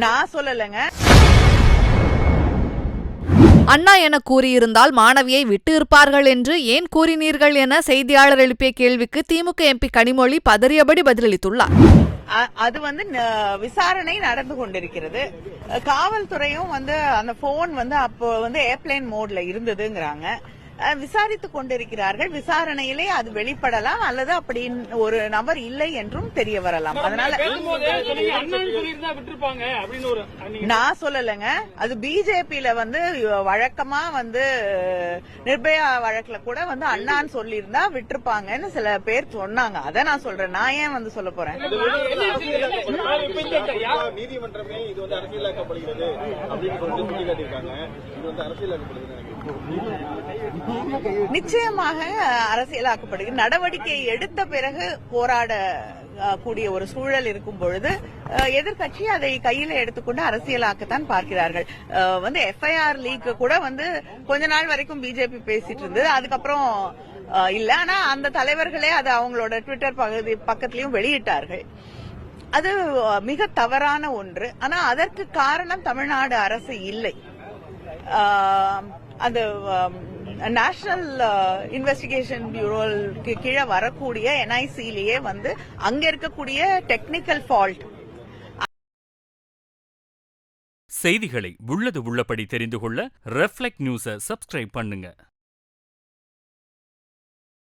நான் சொல்லலைங்க. அண்ணா என கூறியிருந்தால் மாணவியை விட்டு இருப்பார்கள் என்று ஏன் கூறினீர்கள் என செய்தியாளர் எழுப்பிய கேள்விக்கு திமுக எம்பி கனிமொழி பதறியபடி பதிலளித்துள்ளார். அது விசாரணை நடந்து கொண்டிருக்கிறது. காவல்துறையும் அந்த போன் அப்போ ஏர்பிளைன் மோட்ல இருந்ததுங்கிறாங்க. விசாரித்துக் கொண்டிருக்கிறார்கள். விசாரணையிலே அது வெளிப்படலாம் அல்லது அப்படி ஒரு நபர் இல்லை என்றும் தெரிய வரலாம். அதனால நான் சொல்லலைங்க. அது பிஜேபியில வழக்கமா நிர்பயா வழக்குல கூட அண்ணான்னு சொல்லியிருந்தா விட்டுருப்பாங்கன்னு சில பேர் சொன்னாங்க. அதை நான் சொல்றேன். நான் ஏன் சொல்ல போறேன்? நீதிமன்றமே இது அரசியலாக்கப்படுகிறது அப்படின்னு சுட்டிக்காட்டியிருக்காங்க. இது அரசியலாக்கப்படுகிறது. நிச்சயமாக அரசியலாக்கப்படுகிறது. நடவடிக்கை எடுத்த பிறகு போராட கூடிய ஒரு சூழல் இருக்கும் பொழுது எதிர்கட்சி அதை கையில எடுத்துக்கொண்டு அரசியலாக்கத்தான் பார்க்கிறார்கள். எஃப்ஐஆர் லீக் கூட கொஞ்ச நாள் வரைக்கும் பிஜேபி பேசிட்டு இருந்தது. அதுக்கப்புறம் இல்ல. ஆனா அந்த தலைவர்களே அது அவங்களோட ட்விட்டர் பக்கத்திலையும் வெளியிட்டார்கள். அது மிக தவறான ஒன்று. ஆனா அதற்கு காரணம் தமிழ்நாடு அரசு இல்லை. அந்த நேஷனல் இன்வெஸ்டிகேஷன் பியூரோக்கு கீழே வரக்கூடிய என்ஐசிலேயே அங்க இருக்கக்கூடிய டெக்னிக்கல் ஃபால்ட். செய்திகளை உள்ளது உள்ளபடி தெரிந்து கொள்ள ரெஃப்ளெக்ட் நியூஸை சப்ஸ்கிரைப் பண்ணுங்க.